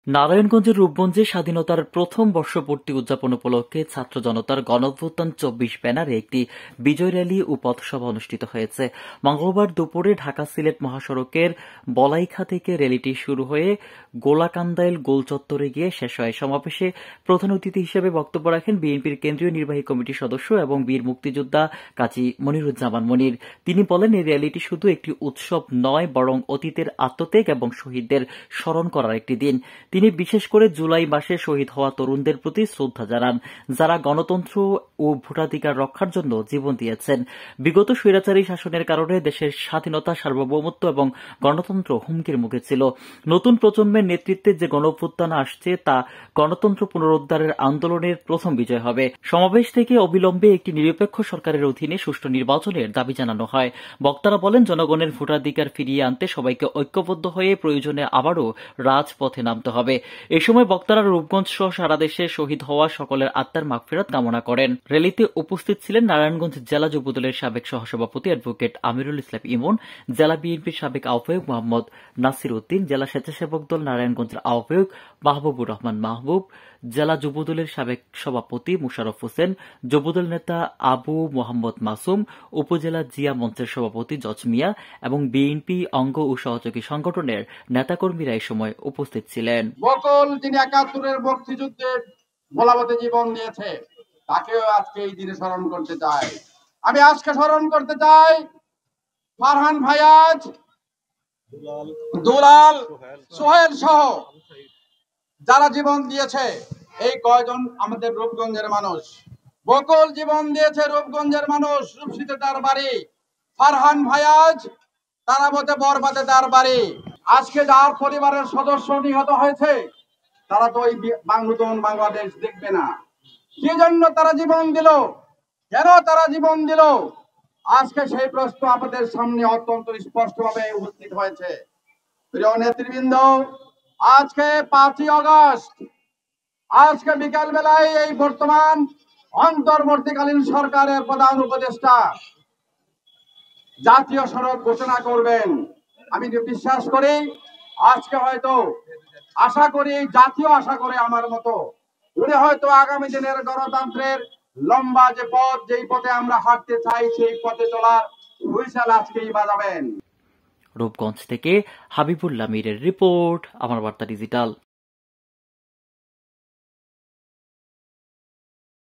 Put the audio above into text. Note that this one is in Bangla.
নারায়ণগঞ্জের রূপগঞ্জে স্বাধীনতার প্রথম বর্ষপূর্তি উদযাপন উপলক্ষে ছাত্র জনতার গণঅভ্যুত্থান ২৪ ব্যানারে একটি বিজয় র্যালি ও পথসভা অনুষ্ঠিত হয়েছে। মঙ্গলবার দুপুরে ঢাকা সিলেট মহাসড়কের বলাইখা থেকে র্যালিটি শুরু হয়ে গোলাকান্দাইল গোল চত্বরে গিয়ে শেষ হয়। সমাবেশে প্রধান অতিথি হিসেবে বক্তব্য রাখেন বিএনপির কেন্দ্রীয় নির্বাহী কমিটির সদস্য এবং বীর মুক্তিযোদ্ধা কাজী মনিরুজ্জামান মনির। তিনি বলেন, এই র্যালিটি শুধু একটি উৎসব নয়, বরং অতীতের আত্মত্যাগ এবং শহীদদের স্মরণ করার একটি দিন। তিনি বিশেষ করে জুলাই মাসে শহীদ হওয়া তরুণদের প্রতি শ্রদ্ধা জানান, যারা গণতন্ত্র ও ভোটাধিকার রক্ষার জন্য জীবন দিয়েছেন। বিগত স্বৈরাচারী শাসনের কারণে দেশের স্বাধীনতা, সার্বভৌমত্ব এবং গণতন্ত্র হুমকির মুখে ছিল। নতুন প্রজন্মের নেতৃত্বে যে গণঅভ্যুত্থান আসছে তা গণতন্ত্র পুনরুদ্ধারের আন্দোলনের প্রথম বিজয় হবে। সমাবেশ থেকে অবিলম্বে একটি নিরপেক্ষ সরকারের অধীনে সুষ্ঠু নির্বাচনের দাবি জানানো হয়। বক্তারা বলেন, জনগণের ভোটাধিকার ফিরিয়ে আনতে সবাইকে ঐক্যবদ্ধ হয়ে প্রয়োজনে আবারও রাজপথে নামতে হবে। এই সময় বক্তারা রূপগঞ্জ সহ সারা দেশে শহীদ হওয়া সকলের আত্মার মাগফিরাত কামনা করেন। র্যালিতে উপস্থিত ছিলেন নারায়ণগঞ্জ জেলা যুবদলের সাবেক সহসভাপতি অ্যাডভোকেট আমিরুল ইসলাম ইমন, জেলা বিএনপির সাবেক আহ্বায়ক মোহাম্মদ নাসির উদ্দিন, জেলা স্বেচ্ছাসেবক দল নারায়ণগঞ্জের আহ্বায়ক মাহবুবুর রহমান মাহবুব, জেলা যুবদলের সাবেক সভাপতি মুশারফ হোসেন, যুবদল নেতা আবু মোহাম্মদ মাসুম, উপজেলা জিয়া মঞ্চের সভাপতি জজ মিয়া এবং বিএনপি অঙ্গ ও সহযোগী সংগঠনের নেতাকর্মীরা এই সময় উপস্থিত ছিলেন। বকল যিনি ৭১-এর মুক্তিযুদ্ধে ভোলাবতে জীবন দিয়েছে, তাকেও আজকে এই দিনে স্মরণ করতে চাই। আমি আজকে স্মরণ করতে চাই ফারহান ভাইয়াজ, দুলাল, সোহেল সহ যারা জীবন দিয়েছে। এই কয়জন আমাদের রূপগঞ্জের মানুষ। বকল জীবন দিয়েছে রূপগঞ্জের মানুষ, রূপসীতে তার বাড়ি। ফারহান ভাইয়াজ তারাবতে বরবাদে তার বাড়ি। আজকে যার পরিবারের সদস্য নিহত হয়েছে, তারা তো ওই নতুন বাংলাদেশ দেখবে না। কি জন্য তারা জীবন দিল, কেন তারা জীবন দিল, আজকে সেই প্রশ্ন আমাদের সামনে অত্যন্ত স্পষ্টভাবে উপস্থিত হয়েছে। প্রিয় নেতৃবৃন্দ, আজকে ৫ই আগস্ট, আজকে বিকাল বেলায় এই বর্তমান অন্তর্বর্তীকালীন সরকারের প্রধান উপদেষ্টা জাতীয় সড়ক ঘোষণা করবেন। আমি বিশ্বাস করি, আজকে হয়তো আশা করি, জাতীয় আশা করে আমার মতো উনি হয়তো আগামী দিনের গণতন্ত্রের লম্বা যে পথ, যেই পথে আমরা হাঁটতে চাই, সেই পথে চলার হুইসেল আজকেই বাজাবেন। রূপগঞ্জ থেকে হাবিবুল্লাহ মীরের রিপোর্ট, আমার বার্তা ডিজিটাল।